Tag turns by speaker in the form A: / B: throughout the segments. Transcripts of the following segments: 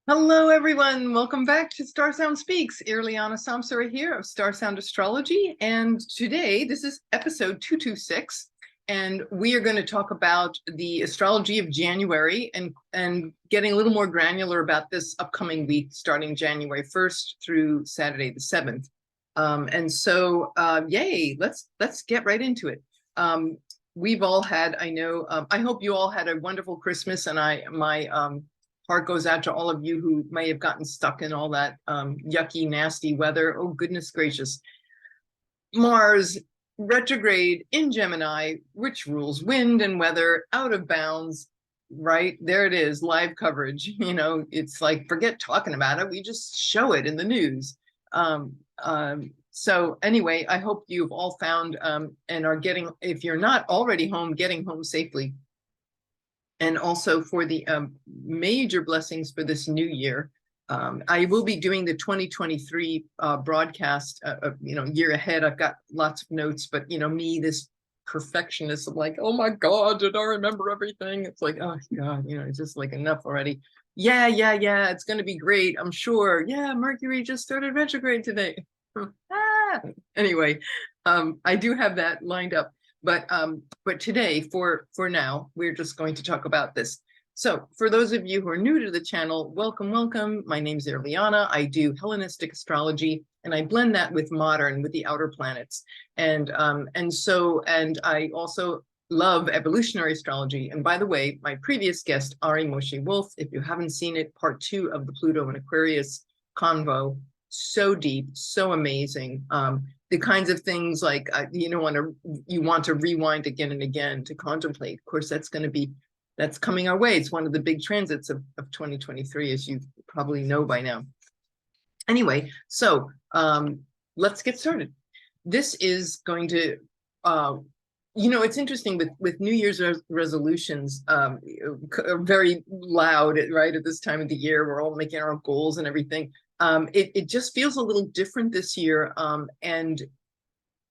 A: Hello, everyone. Welcome back to StarSound Speaks. Irlianna Samsara here of StarSound Astrology. And today, this is episode 226. And we are going to talk about the astrology of January and getting a little more granular about this upcoming week, starting January 1st through Saturday the 7th. Yay, let's get right into it. We've all had, I hope you all had a wonderful Christmas, and my heart goes out to all of you who may have gotten stuck in all that yucky, nasty weather. Oh, goodness gracious. Mars retrograde in Gemini, which rules wind and weather, out of bounds, right? There it is, live coverage. You know, it's like, forget talking about it. We just show it in the news. So anyway, I hope you've all found and are getting, if you're not already home, getting home safely. And also for the major blessings for this new year. I will be doing the 2023 broadcast, year ahead. I've got lots of notes, but me, this perfectionist, I'm like, oh my God, did I remember everything? It's like, oh God, it's just like enough already. Yeah, it's going to be great, I'm sure. Yeah, Mercury just started retrograde today. Anyway, I do have that lined up. But today, for now, we're just going to talk about this. So for those of you who are new to the channel, welcome. My name's Irlianna. I do Hellenistic astrology, and I blend that with modern, with the outer planets. And I also love evolutionary astrology. And by the way, my previous guest, Ari Moshe Wolf, if you haven't seen it, part 2 of the Pluto and Aquarius convo, so deep, so amazing. The kinds of things like you want to rewind again and again to contemplate. Of course, that's coming our way. It's one of the big transits of 2023, as you probably know by now. Anyway, so let's get started. This is going to, it's interesting with New Year's resolutions, are very loud, right, at this time of the year. We're all making our goals and everything. It just feels a little different this year, and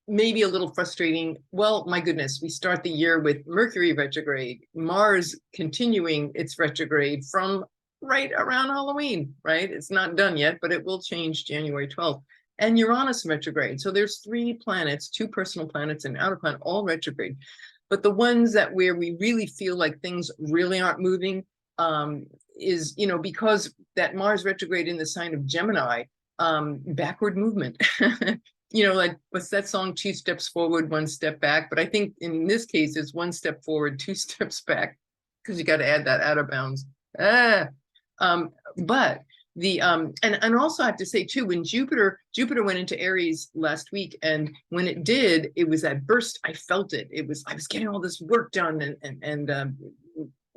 A: maybe a little frustrating. Well, my goodness, we start the year with Mercury retrograde, Mars continuing its retrograde from right around Halloween, right? It's not done yet, but it will change January 12th. And Uranus retrograde. So there's 3 planets, 2 personal planets and outer planet, all retrograde. But the ones where we really feel like things really aren't moving, is, because that Mars retrograde in the sign of Gemini, backward movement. Like, what's that song? 2 steps forward, 1 step back. But I think in this case, it's 1 step forward, 2 steps back, because you got to add that out of bounds. But the and also I have to say too, when Jupiter went into Aries last week, and when it did, it was that burst. I felt it. I was getting all this work done and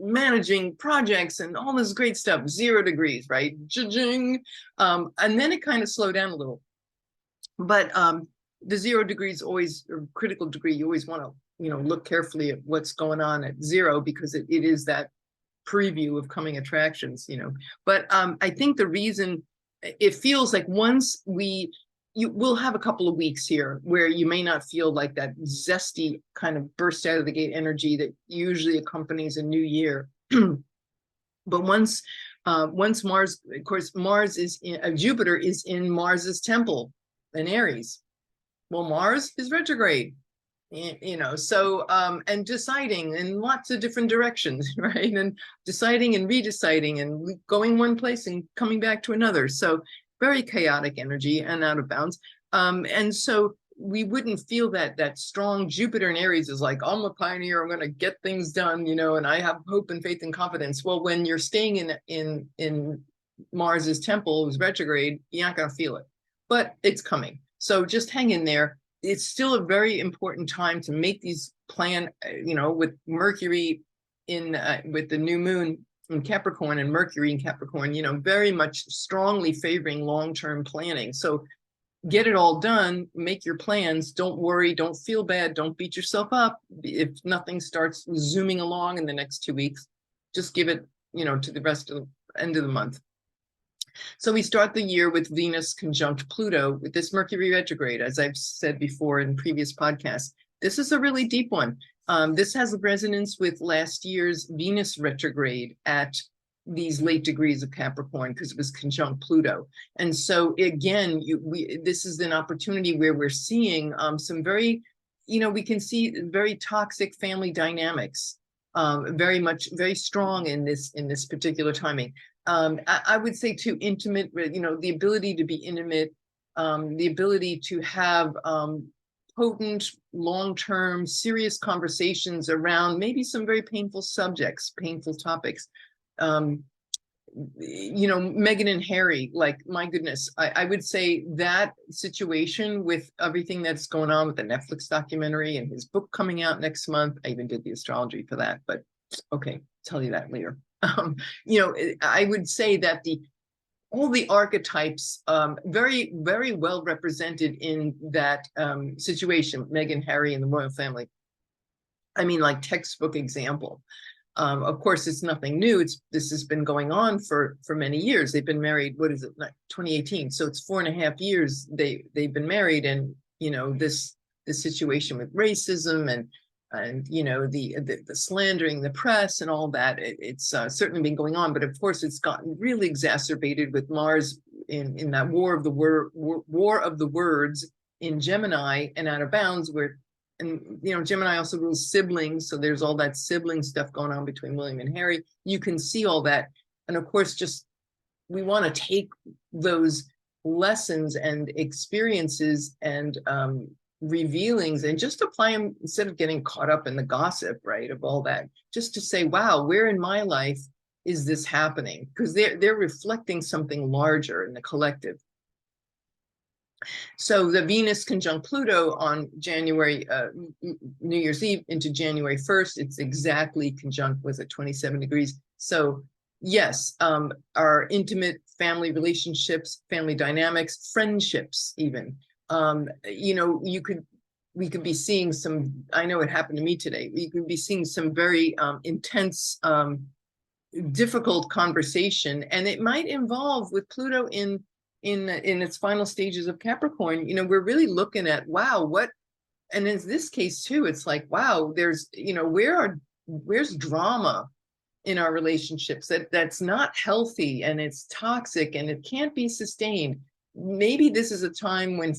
A: managing projects and all this great stuff, 0 degrees, right? And then it kind of slowed down a little. But the 0 degrees always, or critical degree, you always want to, look carefully at what's going on at 0, because it is that preview of coming attractions, But I think the reason it feels like once we'll have a couple of weeks here where you may not feel like that zesty kind of burst out of the gate energy that usually accompanies a new year. But once Mars, of course, Jupiter is in Mars's temple in Aries. Well, Mars is retrograde, so and deciding in lots of different directions, right? And deciding and redeciding and going one place and coming back to another. So very chaotic energy and out of bounds. And so we wouldn't feel that strong Jupiter in Aries is like, I'm a pioneer, I'm going to get things done, and I have hope and faith and confidence. Well, when you're staying in Mars's temple, who's retrograde, you're not going to feel it, but it's coming. So just hang in there. It's still a very important time to make these plan, with Mercury with the new moon in Capricorn and Mercury in Capricorn, very much strongly favoring long-term planning. So get it all done, make your plans, don't worry, don't feel bad, don't beat yourself up if nothing starts zooming along in the next 2 weeks. Just give it, to the rest of the end of the month. So we start the year with Venus conjunct Pluto with this Mercury retrograde, as I've said before in previous podcasts. This is a really deep one. This has resonance with last year's Venus retrograde at these late degrees of Capricorn because it was conjunct Pluto. And so again, this is an opportunity where we're seeing some very, we can see very toxic family dynamics, very strong in this particular timing. I would say too, intimate, the ability to be intimate, the ability to have potent, long-term, serious conversations around maybe some very painful subjects, painful topics. Meghan and Harry, like, my goodness, I would say that situation with everything that's going on with the Netflix documentary and his book coming out next month. I even did the astrology for that, but okay, tell you that later. I would say that all the archetypes very, very well represented in that situation, Meghan, Harry, and the royal family. I mean, like, textbook example. Of course, it's nothing new. This has been going on for many years. They've been married, what is it, 2018? So it's 4.5 years they've been married, and this situation with racism and the slandering the press and all that, it's certainly been going on. But of course, it's gotten really exacerbated with Mars in that war of the words in Gemini and out of bounds, where, and Gemini also rules siblings, so there's all that sibling stuff going on between William and Harry. You can see all that, and of course, just we want to take those lessons and experiences and revealings and just apply them instead of getting caught up in the gossip, right, of all that, just to say, wow, where in my life is this happening? Because they're reflecting something larger in the collective. So the Venus conjunct Pluto on January, New Year's Eve into January 1st, it's exactly conjunct with 27 degrees. So yes, our intimate family relationships, family dynamics, friendships even, we could be seeing some, I know it happened to me today, we could be seeing some very intense, difficult conversation, and it might involve, with Pluto in its final stages of Capricorn, we're really looking at, wow, and in this case too, it's like, wow, there's, where's drama in our relationships that's not healthy, and it's toxic, and it can't be sustained. Maybe this is a time when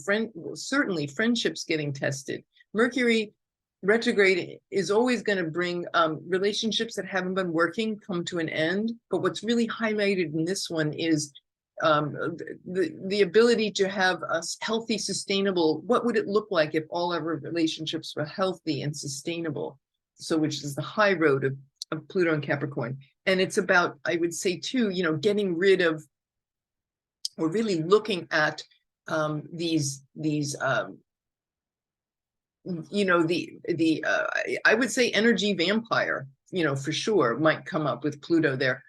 A: certainly friendships getting tested. Mercury retrograde is always going to bring relationships that haven't been working come to an end. But what's really highlighted in this one is the ability to have a healthy, sustainable, what would it look like if all our relationships were healthy and sustainable? So, which is the high road of Pluto and Capricorn. And it's about, I would say too, getting rid of, or really looking at these I would say energy vampire, for sure, might come up with Pluto there,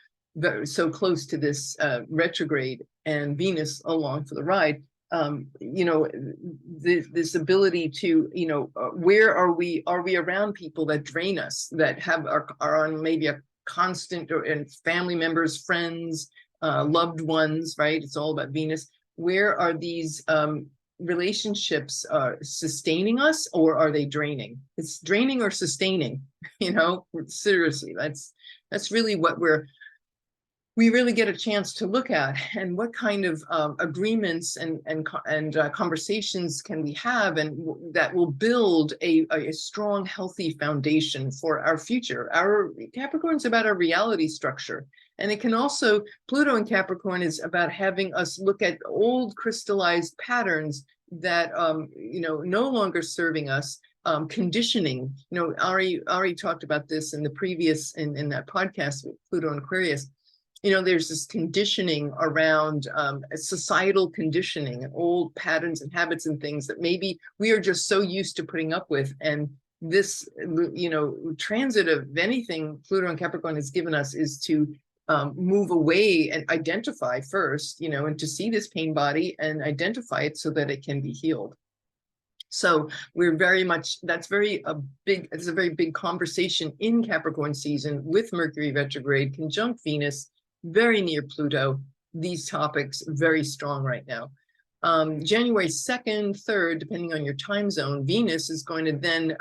A: so close to this retrograde, and Venus along for the ride. This ability to, where are we around people that drain us, that are on maybe a constant, and family members, friends, loved ones, right? It's all about Venus. Where are these relationships sustaining us, or are they draining? It's draining or sustaining, seriously, that's really what we really get a chance to look at, and what kind of agreements and conversations can we have, and that will build a strong, healthy foundation for our future. Our Capricorn's about our reality structure. And it can also, Pluto in Capricorn is about having us look at old crystallized patterns that, no longer serving us, conditioning. Ari talked about this in the previous, in that podcast with Pluto and Aquarius. There's this conditioning around societal conditioning and old patterns and habits and things that maybe we are just so used to putting up with. And this, transit of anything Pluto and Capricorn has given us is to move away and identify first, and to see this pain body and identify it so that it can be healed. So we're very much, it's a very big conversation in Capricorn season, with Mercury retrograde, conjunct Venus, very near Pluto. These topics very strong right now. January 2nd, 3rd, depending on your time zone, Venus is going to then,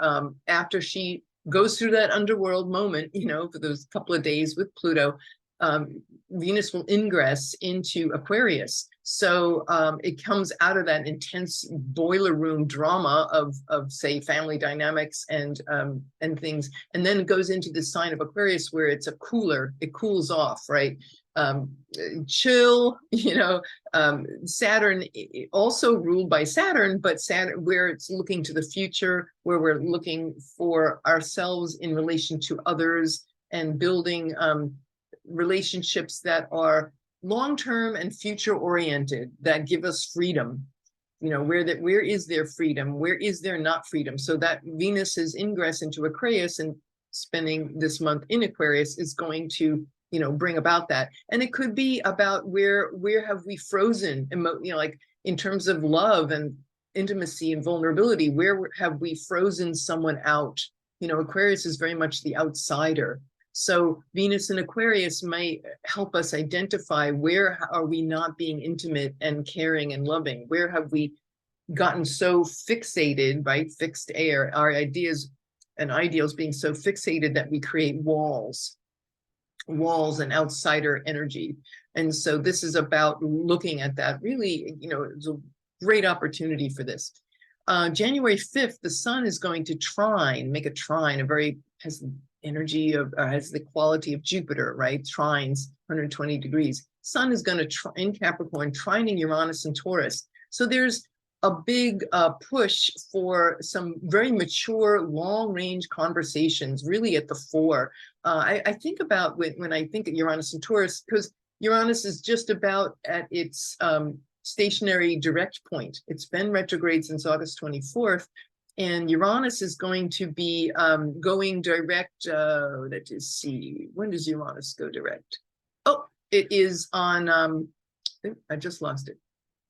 A: after she goes through that underworld moment, for those couple of days with Pluto, Venus will ingress into Aquarius. So it comes out of that intense boiler room drama of say family dynamics and things, and then it goes into the sign of Aquarius where it's a cooler, it cools off, right? Chill, you know. Saturn also ruled by Saturn, but Saturn where it's looking to the future, where we're looking for ourselves in relation to others and building relationships that are long-term and future oriented, that give us freedom. You know, where is there freedom, where is there not freedom? So that Venus's ingress into Aquarius and spending this month in Aquarius is going to, you know, bring about that. And it could be about where have we frozen, you know, like in terms of love and intimacy and vulnerability, where have we frozen someone out? You know, Aquarius is very much the outsider. So Venus in Aquarius might help us identify where are we not being intimate and caring and loving? Where have we gotten so fixated, right? Fixed air, our ideas and ideals being so fixated that we create walls and outsider energy. And so this is about looking at that. Really, you know, it's a great opportunity for this. January 5th, the sun is going to make a trine, has energy of, has the quality of Jupiter, right? Trines 120 degrees. Sun is going to in Capricorn, trining Uranus and Taurus. So there's a big push for some very mature, long-range conversations, really at the fore. I think about when I think of Uranus and Taurus, because Uranus is just about at its stationary direct point. It's been retrograde since August 24th. And Uranus is going to be going direct, let's see, when does Uranus go direct? Oh, it is on, I just lost it.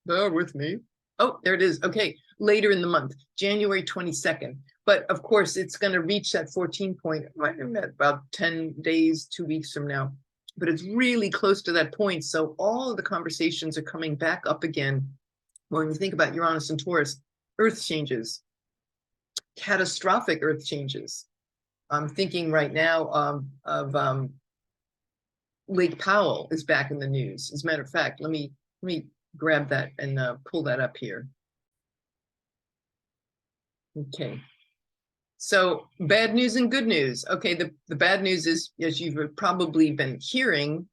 A: Bear with me. Oh, there it is. Okay, later in the month, January 22nd. But of course, it's going to reach that 14 point, about 10 days, 2 weeks from now. But it's really close to that point. So all of the conversations are coming back up again. When you think about Uranus and Taurus, Earth changes. Catastrophic earth changes. I'm thinking right now of Lake Powell is back in the news. As a matter of fact, let me grab that and pull that up here. Okay. So bad news and good news. Okay, the bad news is, as you've probably been hearing,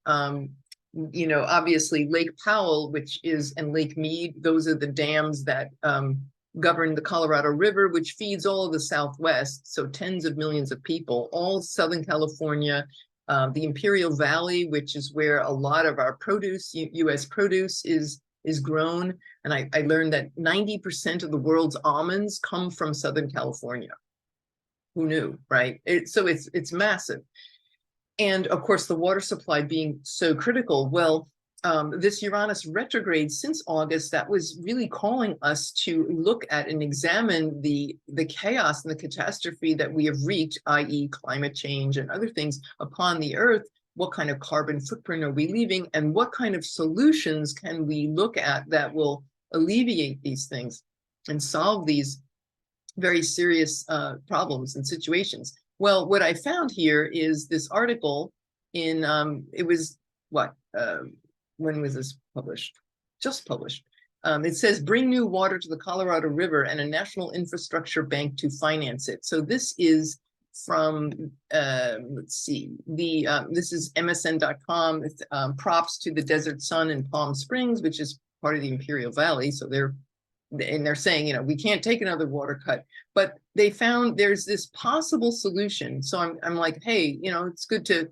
A: you know, obviously Lake Powell, and Lake Mead, those are the dams that govern the Colorado River, which feeds all of the Southwest, so tens of millions of people, all Southern California, the Imperial Valley, which is where a lot of our produce, U.S. produce, is grown. And I learned that 90% of the world's almonds come from Southern California. Who knew, right? So it's massive. And of course, the water supply being so critical. Well, this Uranus retrograde since August, that was really calling us to look at and examine the chaos and the catastrophe that we have wreaked, i.e. climate change and other things upon the earth. What kind of carbon footprint are we leaving? And what kind of solutions can we look at that will alleviate these things and solve these very serious problems and situations? Well, what I found here is this article in, it was what, when was this published? Just published. It says, bring new water to the Colorado River and a national infrastructure bank to finance it. So this is from, let's see, this is MSN.com. It's, props to the Desert Sun in Palm Springs, which is part of the Imperial Valley. So they're saying, you know, we can't take another water cut, but they found there's this possible solution. So I'm like, hey, you know, it's good to,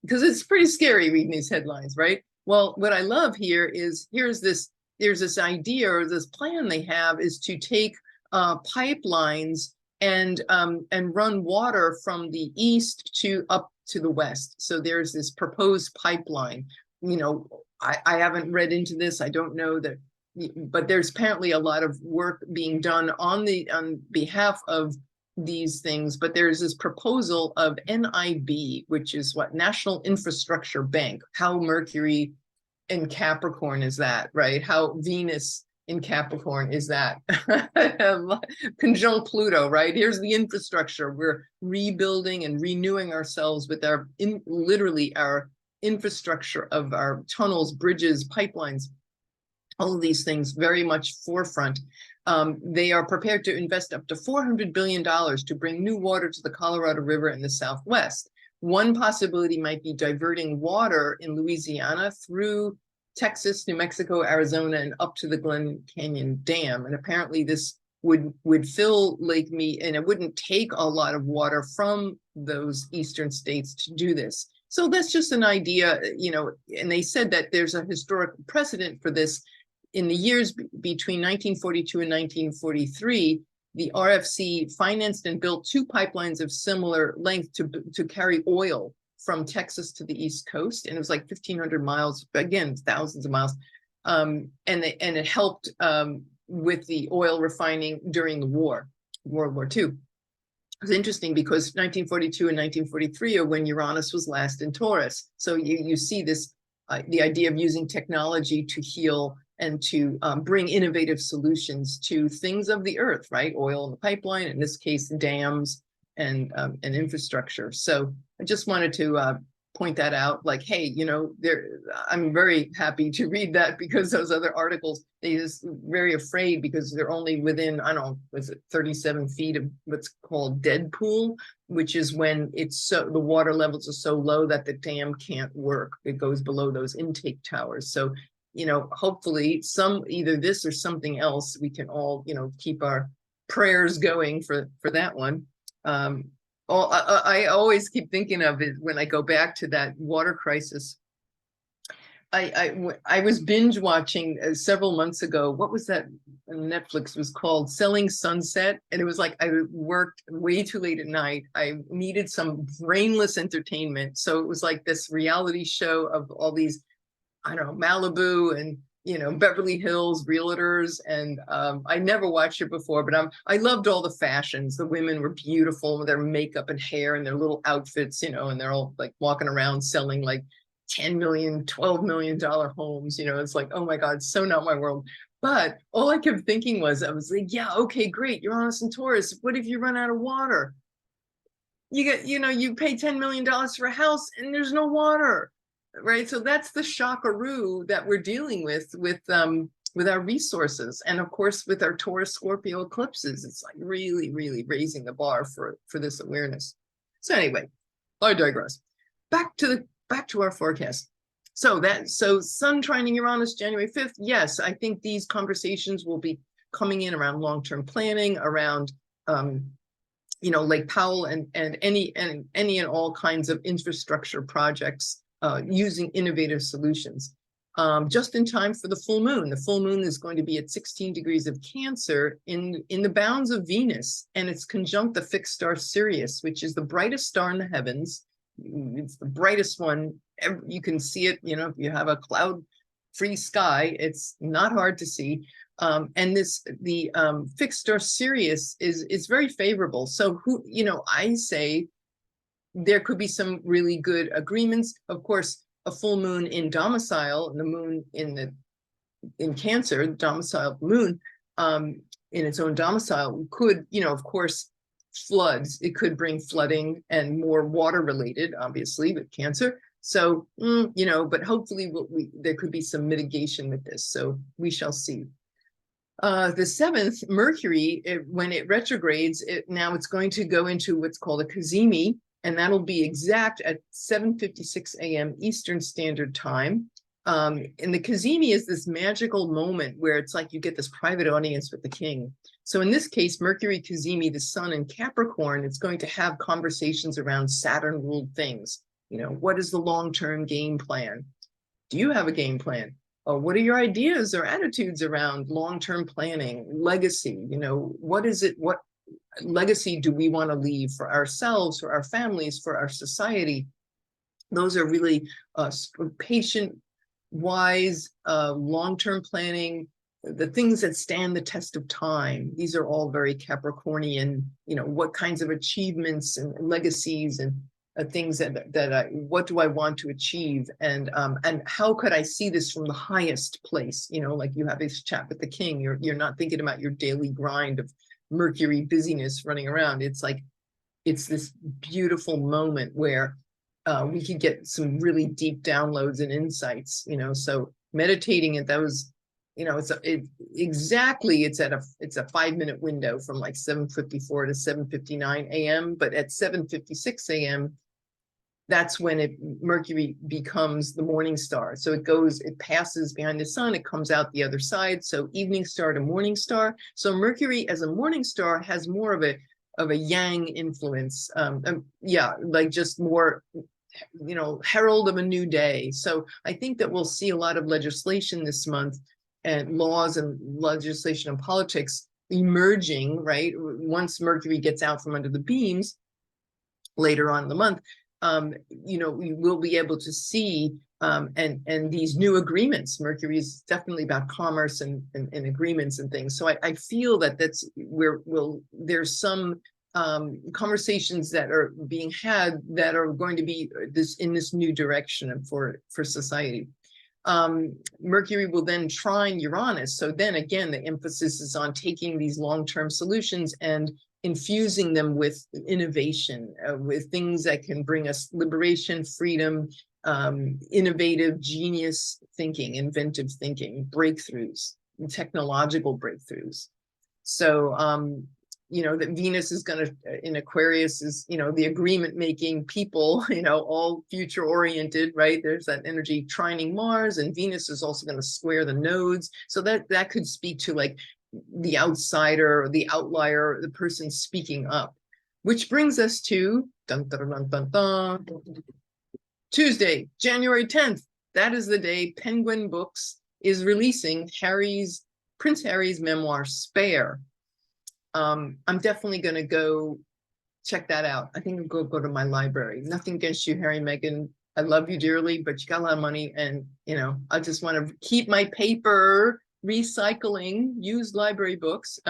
A: because it's pretty scary reading these headlines, right? Well, what I love here is, there's this idea, or this plan they have, is to take pipelines and run water from the east to up to the west. So there's this proposed pipeline. You know, I haven't read into this. I don't know that, but there's apparently a lot of work being done on behalf of these things. But there's this proposal of NIB, which is what? National Infrastructure Bank. How Mercury in Capricorn is that, right? How Venus in Capricorn is that? Conjunct Pluto, right? Here's the infrastructure. We're rebuilding and renewing ourselves with literally our infrastructure of our tunnels, bridges, pipelines, all of these things very much forefront. They are prepared to invest up to $400 billion to bring new water to the Colorado River in the Southwest. One possibility might be diverting water in Louisiana through Texas, New Mexico, Arizona, and up to the Glen Canyon Dam. And apparently this would fill Lake Mead, and it wouldn't take a lot of water from those eastern states to do this. So that's just an idea, you know, and they said that there's a historical precedent for this. In the years between 1942 and 1943, the RFC financed and built 2 pipelines of similar length to carry oil from Texas to the East Coast. And it was like 1,500 miles, again, thousands of miles. And it helped with the oil refining during the war, World War II. It was interesting because 1942 and 1943 are when Uranus was last in Taurus. So you see this, the idea of using technology to heal and to bring innovative solutions to things of the earth, right? Oil in the pipeline, in this case, dams and infrastructure. So I just wanted to point that out, like, hey, you know, I'm very happy to read that, because those other articles, they just very afraid because they're only within, I don't know, was it 37 feet of what's called dead pool, which is when it's the water levels are so low that the dam can't work. It goes below those intake towers. So, you know, hopefully either this or something else, we can all, you know, keep our prayers going for that one. I always keep thinking of it when I go back to that water crisis. I was binge watching several months ago. What was that Netflix was called? Selling Sunset. And it was like, I worked way too late at night. I needed some brainless entertainment. So it was like this reality show of all these, I don't know, Malibu and, you know, Beverly Hills realtors. And I never watched it before, but I loved all the fashions. The women were beautiful with their makeup and hair and their little outfits, you know, and they're all like walking around selling like $10 million, $12 million homes. You know, it's like, oh my God, so not my world. But all I kept thinking was, I was like, yeah, okay, great. Uranus and Taurus. What if you run out of water? You get, you know, you pay $10 million for a house and there's no water. Right. So that's the shockaroo that we're dealing with our resources. And of course, with our Taurus Scorpio eclipses, it's like really, really raising the bar for this awareness. So anyway, I digress. Back to our forecast. So Sun trining Uranus January 5th. Yes, I think these conversations will be coming in around long-term planning, around you know, Lake Powell and any and all kinds of infrastructure projects. Using innovative solutions. Just in time for the full moon. The full moon is going to be at 16 degrees of Cancer in the bounds of Venus, and it's conjunct the fixed star Sirius, which is the brightest star in the heavens. It's the brightest one. You can see it, you know, if you have a cloud-free sky, it's not hard to see. And the fixed star Sirius is very favorable. So you know, I say, there could be some really good agreements. Of course, a full moon in domicile, the moon in Cancer, domicile moon in its own domicile could, you know, of course, floods. It could bring flooding and more water related, obviously, with Cancer. So, you know, but hopefully there could be some mitigation with this. So we shall see. The 7th, Mercury, when it retrogrades, now it's going to go into what's called a kazimi. And that'll be exact at 7:56 a.m. Eastern Standard Time. And the kazimi is this magical moment where it's like you get this private audience with the king. So in this case, Mercury kazimi, the sun in Capricorn, it's going to have conversations around Saturn-ruled things. You know, what is the long-term game plan? Do you have a game plan? What are your ideas or attitudes around long-term planning, legacy? You know, what is it? What legacy do we want to leave for ourselves, for our families, for our society? Those are really patient, wise, long-term planning, the things that stand the test of time. These are all very Capricornian, you know, what kinds of achievements and legacies and things what do I want to achieve? And how could I see this from the highest place? You know, like you have this chat with the king, you're not thinking about your daily grind of Mercury busyness running around. It's like, it's this beautiful moment where we could get some really deep downloads and insights, so meditating at those, it's at a 5-minute window from like 7:54 to 7:59 a.m. But at 7:56 a.m., that's when Mercury becomes the morning star. So it passes behind the sun, it comes out the other side. So evening star to morning star. So Mercury as a morning star has more of a yang influence. Like just more, herald of a new day. So I think that we'll see a lot of legislation this month, and laws and legislation and politics emerging, right? Once Mercury gets out from under the beams later on in the month, we will be able to see and these new agreements. Mercury is definitely about commerce and agreements and things. So I feel that that's where there's some conversations that are being had that are going to be in this new direction for society. Mercury will then trine Uranus. So then again, the emphasis is on taking these long-term solutions and infusing them with innovation, with things that can bring us liberation, freedom, innovative, genius thinking, inventive thinking, breakthroughs, technological breakthroughs. So, that Venus is going to, in Aquarius, is, the agreement making people, all future oriented, right? There's that energy trining Mars, and Venus is also going to square the nodes. So that could speak to like the outsider or the outlier, the person speaking up, which brings us to Tuesday, January 10th. That is the day Penguin Books is releasing Prince Harry's memoir, Spare. I'm definitely going to go check that out. I think I'll go to my library. Nothing against you, Harry, Meghan. I love you dearly, but you got a lot of money, and I just want to keep my paper recycling used library books.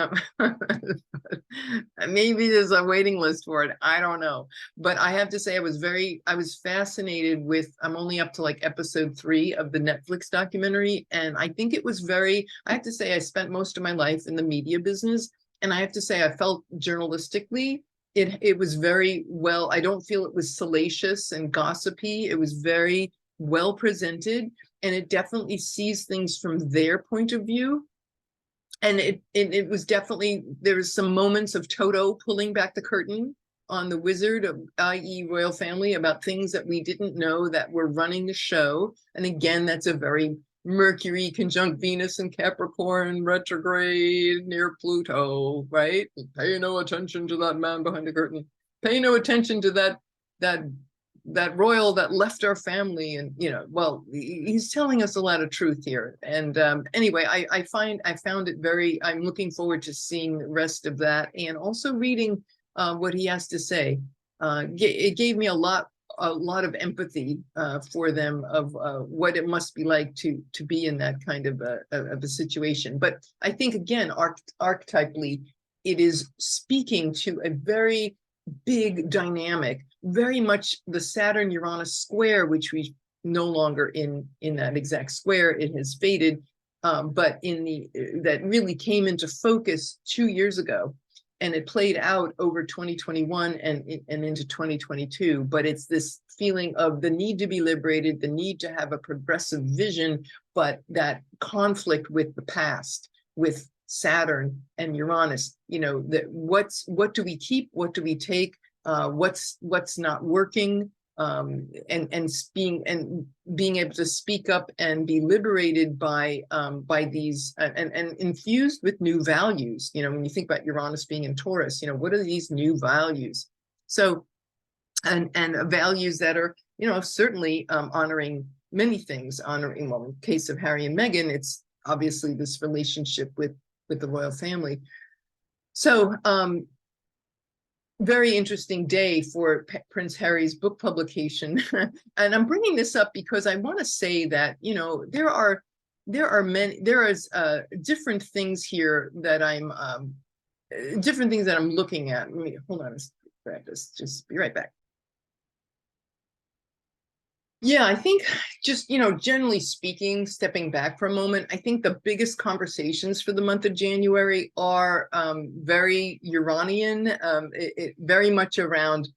A: Maybe there's a waiting list for it. I don't know. But I have to say, I was fascinated with, I'm only up to like episode 3 of the Netflix documentary. And I think it was I have to say, I spent most of my life in the media business. And I have to say, I felt journalistically, it was very well. I don't feel it was salacious and gossipy. It was very well presented. And it definitely sees things from their point of view. And it was definitely, there was some moments of Toto pulling back the curtain on the wizard, i.e. royal family, about things that we didn't know that were running the show. And again, that's a very Mercury conjunct Venus and Capricorn retrograde near Pluto, right? Pay no attention to that man behind the curtain. Pay no attention to that royal that left our family. And well, he's telling us a lot of truth here. And anyway, I found it I'm looking forward to seeing the rest of that, and also reading what he has to say. It gave me a lot of empathy for them, of what it must be like to be in that kind of a situation. But I think, again, archetypally, it is speaking to a very big dynamic, very much the Saturn-Uranus square, which we no longer in that exact square. It has faded, but that really came into focus 2 years ago, and it played out over 2021 and into 2022. But it's this feeling of the need to be liberated, the need to have a progressive vision, but that conflict with the past, with Saturn and Uranus, what do we keep? What do we take? What's not working? And being able to speak up and be liberated by these and infused with new values. When you think about Uranus being in Taurus, what are these new values? So, and values that are, certainly honoring many things. Well, in the case of Harry and Meghan, it's obviously this relationship with the royal family. So, very interesting day for Prince Harry's book publication. And I'm bringing this up because I want to say that, there is different things here that I'm looking at. Let me hold on, just be right back. Yeah, I think just, generally speaking, stepping back for a moment, I think the biggest conversations for the month of January are very Uranian, it very much around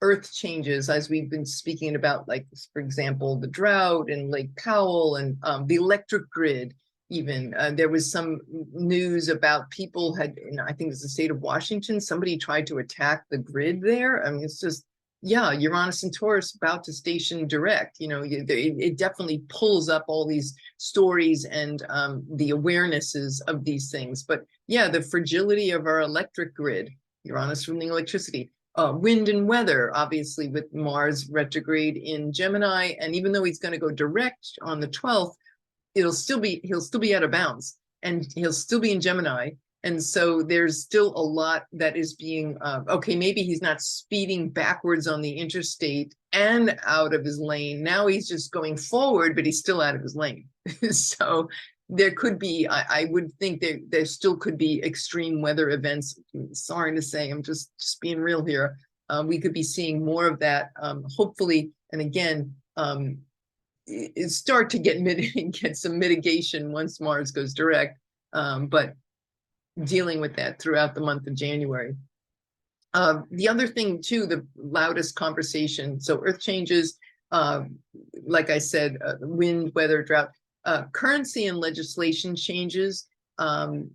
A: Earth changes, as we've been speaking about, like, for example, the drought and Lake Powell and the electric grid. Even there was some news about people had, I think it's the state of Washington, somebody tried to attack the grid there. I mean, it's just, yeah, Uranus and Taurus about to station direct. It definitely pulls up all these stories and the awarenesses of these things. But yeah, the fragility of our electric grid, Uranus ruling electricity. Wind and weather, obviously, with Mars retrograde in Gemini, and even though he's going to go direct on the 12th, he'll still be out of bounds, and he'll still be in Gemini, and so there's still a lot that is being okay. Maybe he's not speeding backwards on the interstate and out of his lane. Now he's just going forward, but he's still out of his lane. So there could be, I would think there still could be extreme weather events. Sorry to say, I'm just being real here. We could be seeing more of that, hopefully. And again, start to get some mitigation once Mars goes direct, but dealing with that throughout the month of January. The other thing too, the loudest conversation. So Earth changes, like I said, wind, weather, drought. Currency and legislation changes, and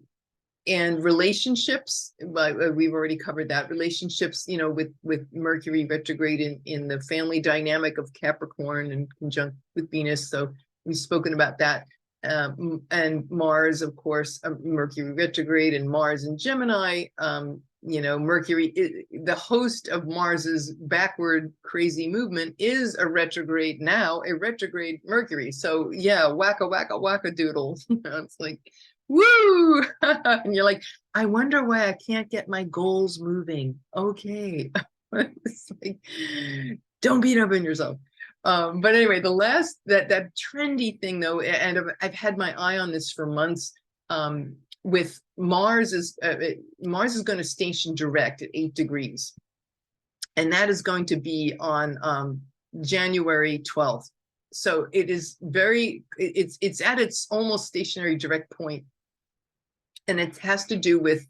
A: relationships. We've already covered that. Relationships, with Mercury retrograde in the family dynamic of Capricorn and conjunct with Venus. So we've spoken about that. And Mars, of course, Mercury retrograde and Mars in Gemini. Mercury, the host of Mars's backward crazy movement, is a retrograde now, a retrograde Mercury. So yeah, wacka doodle. It's like, woo! And you're like, I wonder why I can't get my goals moving. Okay. It's like, don't beat up on yourself. But anyway, the last, that trendy thing though, and I've had my eye on this for months, with Mars is going to station direct at 8 degrees, and that is going to be on January 12th. So it is it's at its almost stationary direct point, and it has to do with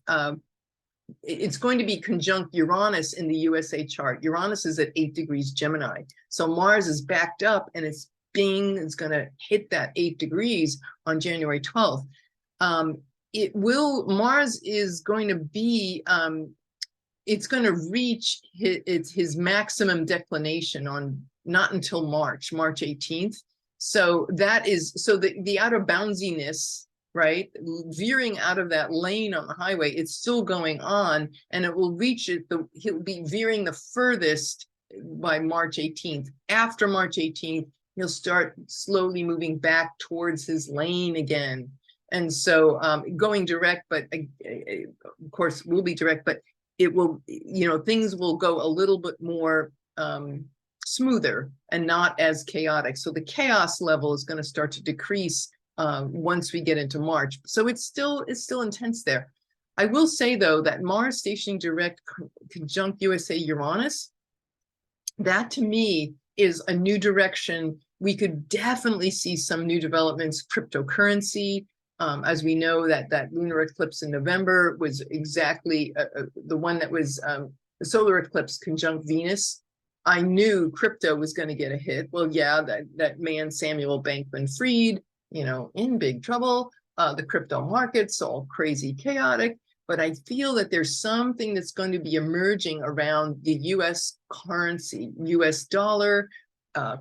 A: it's going to be conjunct Uranus in the USA chart. Uranus is at 8 degrees Gemini, so Mars is backed up, and it's going to hit that 8 degrees on January 12th. Mars is going to be, it's going to reach his maximum declination on not until March 18th. So that is, so the out of boundsiness, right? Veering out of that lane on the highway, it's still going on, and it will reach it. He'll be veering the furthest by March 18th. After March 18th, he'll start slowly moving back towards his lane again. And so going direct, but of course will be direct, but it will, things will go a little bit more smoother and not as chaotic. So the chaos level is going to start to decrease once we get into March. So it's still intense there. I will say though that Mars stationing direct conjunct USA Uranus, that to me is a new direction. We could definitely see some new developments, cryptocurrency. As we know, that lunar eclipse in November was exactly the one that was the solar eclipse conjunct Venus. I knew crypto was going to get a hit. Well, yeah, that man Samuel Bankman-Fried, in big trouble. The crypto markets all crazy chaotic. But I feel that there's something that's going to be emerging around the U.S. currency, U.S. dollar,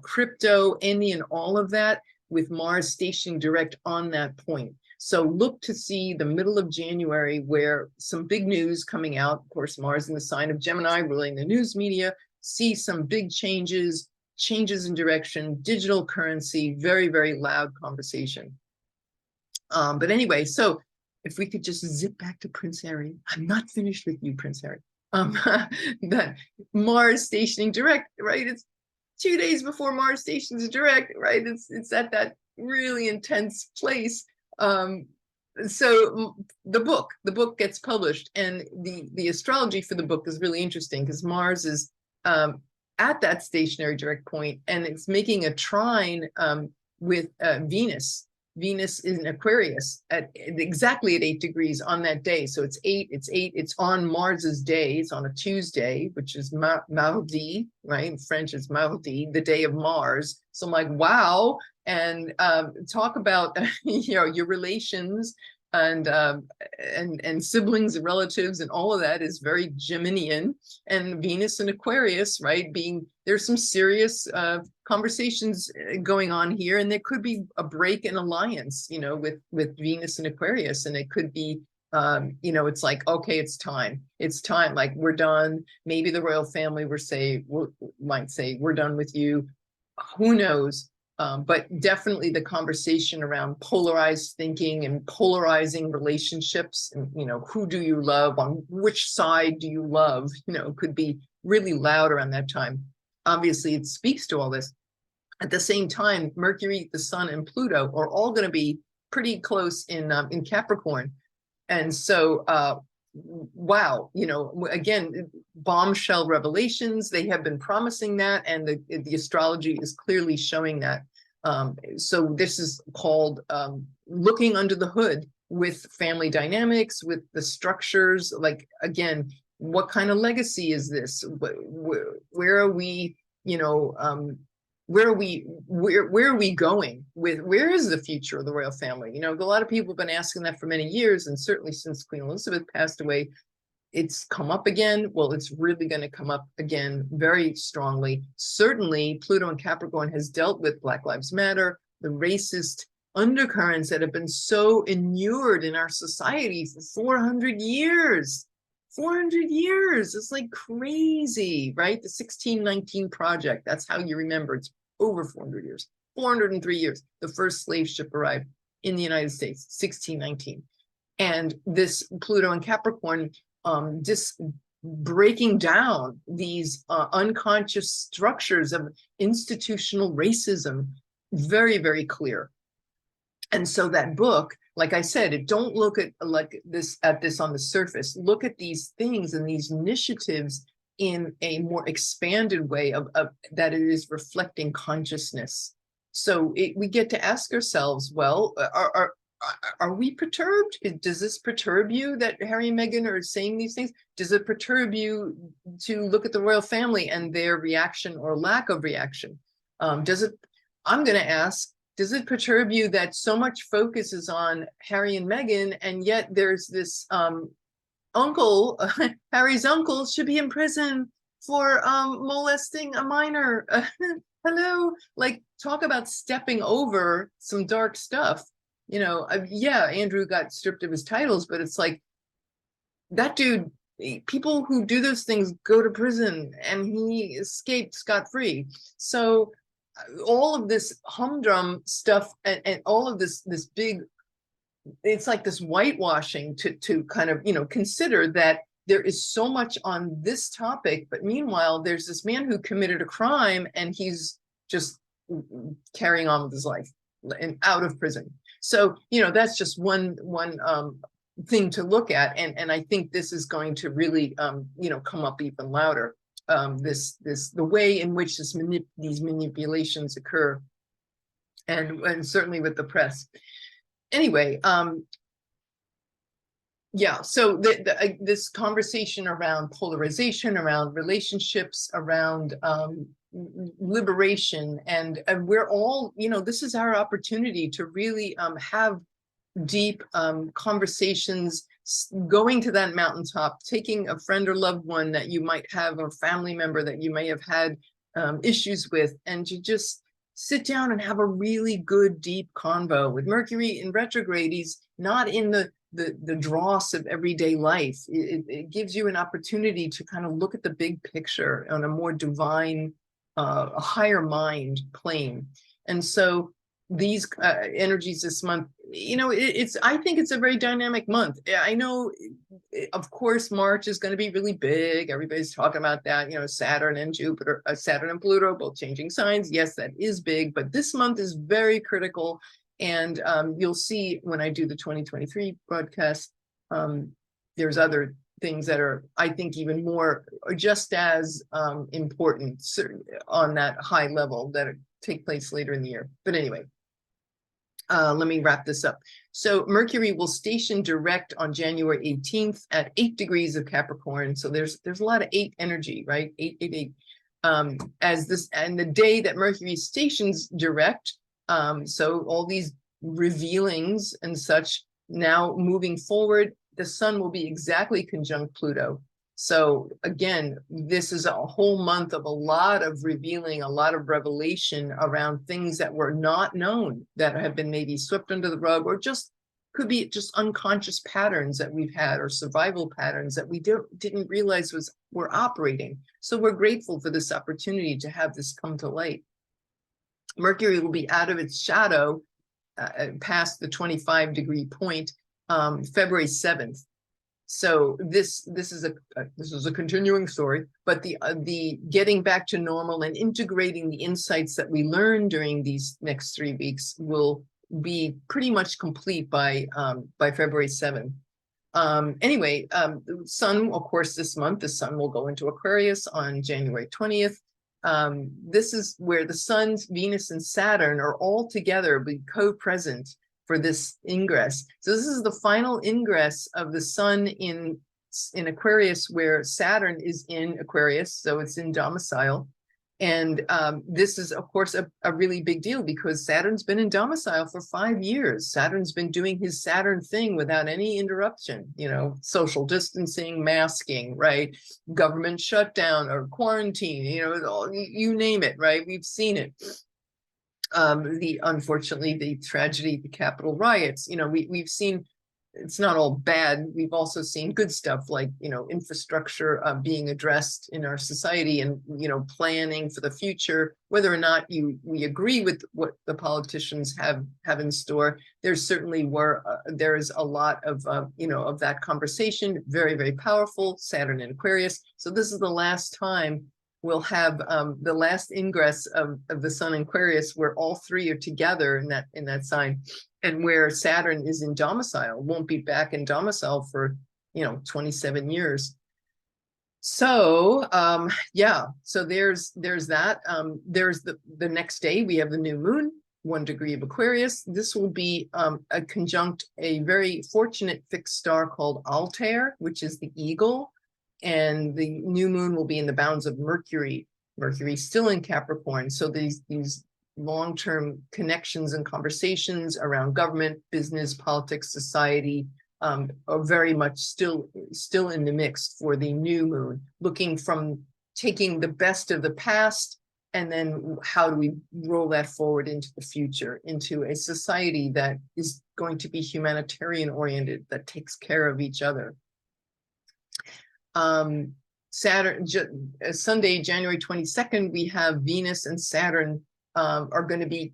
A: crypto, any and all of that, with Mars stationing direct on that point. So look to see the middle of January where some big news coming out. Of course, Mars in the sign of Gemini ruling the news media. See some big changes in direction, digital currency, very, very loud conversation. But anyway, so if we could just zip back to Prince Harry. I'm not finished with you, Prince Harry. That Mars stationing direct, right? It's 2 days before Mars stations direct, right? It's at that really intense place. So the book gets published, and the astrology for the book is really interesting because Mars is at that stationary direct point, and it's making a trine with Venus. Venus in Aquarius at exactly at 8 degrees on that day. So it's 8, it's on Mars's day. It's on a Tuesday, which is mardi, right? In French, it's mardi, the day of Mars. So I'm like, wow. And talk about, you know, your relations and siblings and relatives and all of that is very Geminian. And Venus and Aquarius, right? There's some serious conversations going on here, and there could be a break in alliance, you know, with Venus and Aquarius, and it could be, you know, it's like, okay, it's time, like we're done. Maybe the royal family might say we're done with you. Who knows? But definitely the conversation around polarized thinking and polarizing relationships, and, you know, who do you love? On which side do you love? You know, could be really loud around that time. Obviously, it speaks to all this. At the same time, Mercury, the Sun, and Pluto are all going to be pretty close in Capricorn. And so, wow, you know, again, bombshell revelations. They have been promising that, and the astrology is clearly showing that. So this is called looking under the hood with family dynamics, with the structures. Like, again, what kind of legacy is this? Where are we, you know, where are we going with, where is the future of the royal family? You know, a lot of people have been asking that for many years, and certainly since Queen Elizabeth passed away, it's come up again. Well, it's really going to come up again very strongly. Certainly, Pluto and Capricorn has dealt with Black Lives Matter, the racist undercurrents that have been so inured in our society for 400 years. 400 years, it's like crazy, right? The 1619 Project, that's how you remember. It's over 400 years, 403 years. The first slave ship arrived in the United States, 1619. And this Pluto and Capricorn, just breaking down these unconscious structures of institutional racism, very, very clear. And so that book, like I said, don't look at this on the surface. Look at these things and these initiatives in a more expanded way of that it is reflecting consciousness. So we get to ask ourselves, well, are we perturbed? Does this perturb you that Harry and Meghan are saying these things? Does it perturb you to look at the royal family and their reaction or lack of reaction? I'm going to ask, does it perturb you that so much focus is on Harry and Meghan, and yet there's this uncle, Harry's uncle should be in prison for molesting a minor? Hello, like, talk about stepping over some dark stuff. You know, yeah, Andrew got stripped of his titles, but it's like, that dude, people who do those things go to prison, and he escaped scot-free. So all of this humdrum stuff and all of this big, it's like this whitewashing to kind of, you know, consider that there is so much on this topic, but meanwhile there's this man who committed a crime and he's just carrying on with his life and out of prison. So, you know, that's just one thing to look at, and I think this is going to really you know, come up even louder. The way in which these manipulations occur, and certainly with the press. Anyway, yeah, so this conversation around polarization, around relationships, around liberation, and we're all, you know, this is our opportunity to really have deep conversations, going to that mountaintop, taking a friend or loved one that you might have, or family member that you may have had issues with, and to just sit down and have a really good deep convo. With Mercury in retrograde, he's not in the dross of everyday life. It gives you an opportunity to kind of look at the big picture on a more divine, a higher mind plane. And so these energies this month, you know, I think it's a very dynamic month. I know, of course, March is going to be really big. Everybody's talking about that, you know, Saturn and Jupiter, Saturn and Pluto, both changing signs. Yes, that is big, but this month is very critical. And you'll see when I do the 2023 broadcast, there's other things that are, I think, even more, or just as important on that high level that take place later in the year. But anyway, Let me wrap this up. So Mercury will station direct on January 18th at 8 degrees of Capricorn. So there's a lot of 8 energy, right? 888. As this, and the day that Mercury stations direct, so all these revealings and such, now moving forward, the sun will be exactly conjunct Pluto. So again, this is a whole month of a lot of revealing, a lot of revelation around things that were not known, that have been maybe swept under the rug, or just could be just unconscious patterns that we've had, or survival patterns that we didn't realize were operating. So we're grateful for this opportunity to have this come to light. Mercury will be out of its shadow past the 25-degree point, February 7th. So this is a continuing story, but the getting back to normal and integrating the insights that we learned during these next 3 weeks will be pretty much complete by February 7th. Anyway, the sun, of course, this month, the sun will go into Aquarius on January 20th. This is where the sun, Venus, and Saturn are all together, be co-present for this ingress. So this is the final ingress of the sun in Aquarius, where Saturn is in Aquarius, so it's in domicile. And this is, of course, a really big deal, because Saturn's been in domicile for 5 years. Saturn's been doing his Saturn thing without any interruption, you know, social distancing, masking, right? Government shutdown or quarantine, you know, you name it, right? We've seen it. Unfortunately, the tragedy, the Capitol riots, you know, we've seen, it's not all bad. We've also seen good stuff, like, you know, infrastructure being addressed in our society, and, you know, planning for the future. Whether or not we agree with what the politicians have in store, there's certainly there's a lot of you know, of that conversation. Very, very powerful. Saturn in Aquarius. So this is the last time we'll have the last ingress of the sun in Aquarius, where all 3 are together in that sign, and where Saturn is in domicile, won't be back in domicile for, you know, 27 years. So yeah, so there's that. There's the next day we have the new moon, 1 degree of Aquarius. This will be a conjunct a very fortunate fixed star called Altair, which is the eagle. And the new moon will be in the bounds of Mercury. Mercury still in Capricorn. So these long-term connections and conversations around government, business, politics, society are very much still in the mix for the new moon, looking from taking the best of the past, and then how do we roll that forward into the future, into a society that is going to be humanitarian oriented, that takes care of each other. Saturn, Sunday, January 22nd, we have Venus and Saturn are going to be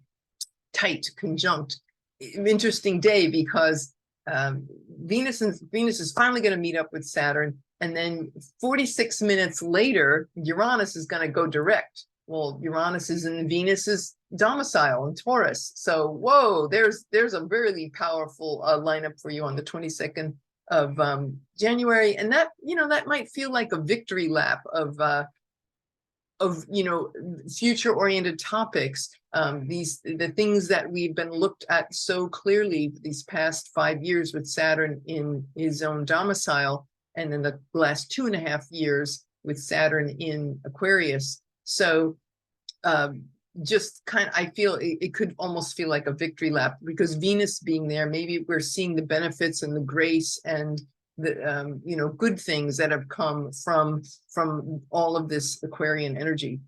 A: tight, conjunct. Interesting day, because Venus is finally going to meet up with Saturn, and then 46 minutes later, Uranus is going to go direct. Well, Uranus is in Venus's domicile in Taurus. So, whoa, there's a really powerful lineup for you on the 22nd of January, and that, you know, that might feel like a victory lap of you know, future oriented topics, the things that we've been looked at so clearly these past 5 years with Saturn in his own domicile, and then the last 2.5 years with Saturn in Aquarius. So just kind of, I feel it could almost feel like a victory lap, because Venus being there, maybe we're seeing the benefits and the grace and the you know, good things that have come from all of this Aquarian energy.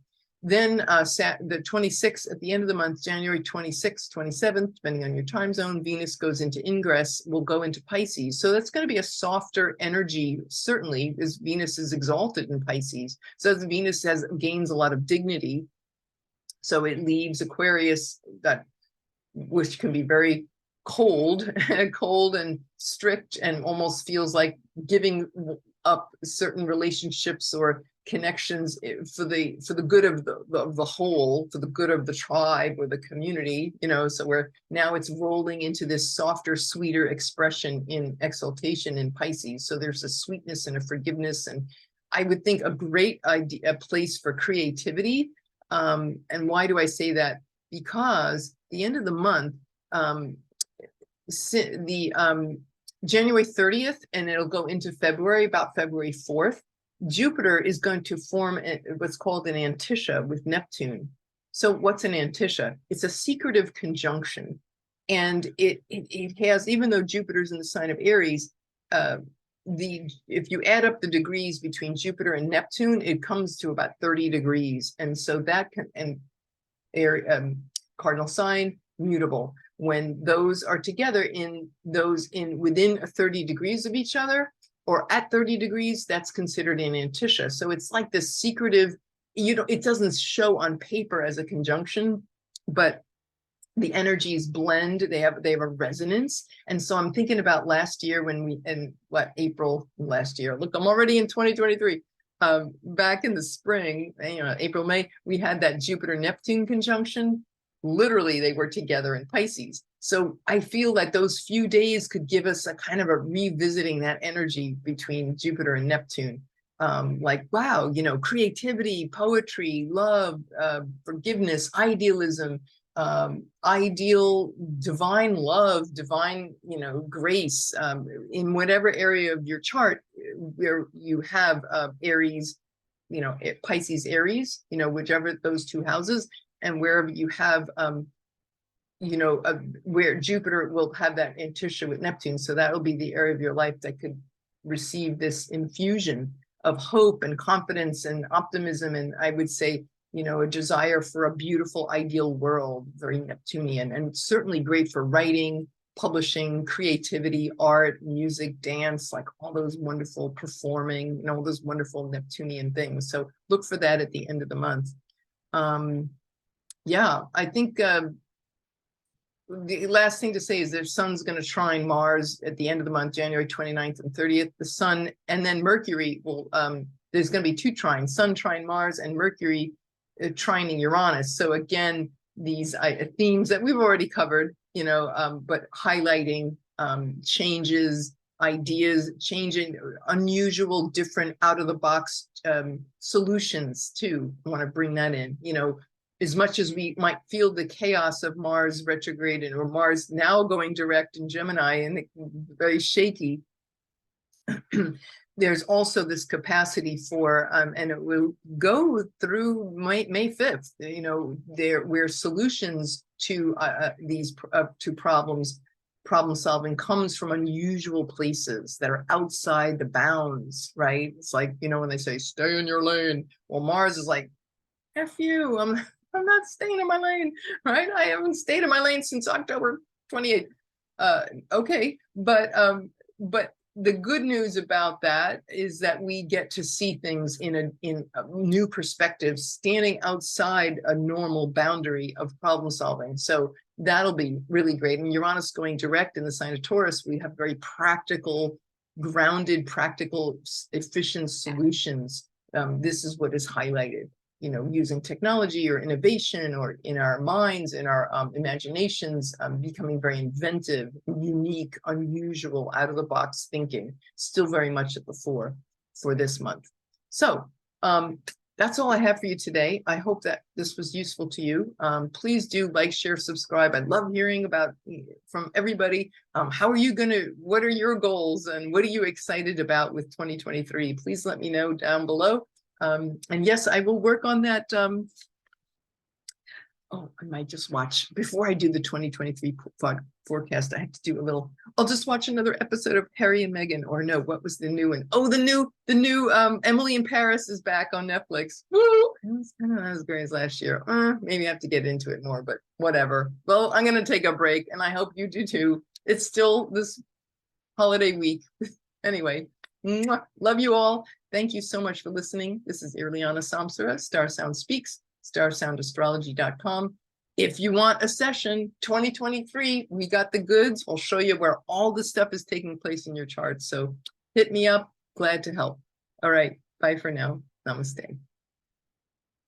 A: Then the 26th, at the end of the month, January 26th, 27th, depending on your time zone, Venus goes into ingress, will go into Pisces. So that's going to be a softer energy, certainly, as Venus is exalted in Pisces. So as Venus gains a lot of dignity, so it leaves Aquarius, which can be very cold and strict, and almost feels like giving up certain relationships or connections for the good of the whole, for the good of the tribe or the community, you know. So now it's rolling into this softer, sweeter expression in exaltation in Pisces. So there's a sweetness and a forgiveness, and I would think a great idea, a place for creativity. And why do I say that? Because the end of the month, January 30th, and it'll go into February, about February 4th, Jupiter is going to form what's called an anticia with Neptune. So what's an anticia? It's a secretive conjunction. And it has, even though Jupiter's in the sign of Aries, if you add up the degrees between Jupiter and Neptune, it comes to about 30 degrees. And so that can, and cardinal sign, mutable. When those are together within 30 degrees of each other, or at 30 degrees, that's considered an anticia. So it's like this secretive, it doesn't show on paper as a conjunction, but the energies blend, they have a resonance. And so I'm thinking about last year when April last year, look, I'm already in 2023. Back in the spring, April, May, we had that Jupiter-Neptune conjunction. Literally, they were together in Pisces. So I feel that those few days could give us a kind of a revisiting that energy between Jupiter and Neptune. Like, wow, creativity, poetry, love, forgiveness, idealism, ideal, divine love, divine, grace, in whatever area of your chart where you have Aries, Pisces, Aries, whichever those two houses, and wherever you have, where Jupiter will have that anticia with Neptune. So that will be the area of your life that could receive this infusion of hope and confidence and optimism. And I would say, a desire for a beautiful, ideal world, very Neptunian, and certainly great for writing, publishing, creativity, art, music, dance, like all those wonderful performing, all those wonderful Neptunian things. So look for that at the end of the month. Yeah, I think the last thing to say is their sun's going to trine Mars at the end of the month, January 29th and 30th. The sun and then Mercury will, there's going to be two trines, sun trine Mars and Mercury trining Uranus. So again, these themes that we've already covered, but highlighting changes, ideas, changing, unusual, different, out of the box solutions too. I want to bring that in, as much as we might feel the chaos of Mars retrograde or Mars now going direct in Gemini and very shaky, there's also this capacity for, and it will go through May 5th, where solutions to these to problem solving comes from unusual places that are outside the bounds, right? It's like, when they say, stay in your lane. Well, Mars is like, F you, I'm not staying in my lane, right? I haven't stayed in my lane since October 28th. Okay, but the good news about that is that we get to see things in a new perspective, standing outside a normal boundary of problem solving. So that'll be really great. And Uranus going direct in the sign of Taurus, we have very practical, grounded, practical, efficient solutions. This is what is highlighted. Using technology or innovation or in our minds, in our imaginations, becoming very inventive, unique, unusual, out of the box thinking, still very much at the fore for this month. So that's all I have for you today. I hope that this was useful to you. Please do like, share, subscribe. I love hearing from everybody. How are you what are your goals and what are you excited about with 2023? Please let me know down below. And yes, I will work on that. I might just watch before I do the 2023 forecast. I have to do I'll just watch another episode of Harry and Meghan, or no, what was the new one? Oh, the new Emily in Paris is back on Netflix. Woo! It's kind of not as great as last year. Maybe I have to get into it more, but whatever. Well, I'm going to take a break and I hope you do too. It's still this holiday week. Anyway, love you all. Thank you so much for listening. This is Irlianna Samsara, StarSound Speaks, StarSoundAstrology.com. If you want a session, 2023, we got the goods. I'll show you where all the stuff is taking place in your chart. So hit me up. Glad to help. All right. Bye for now. Namaste.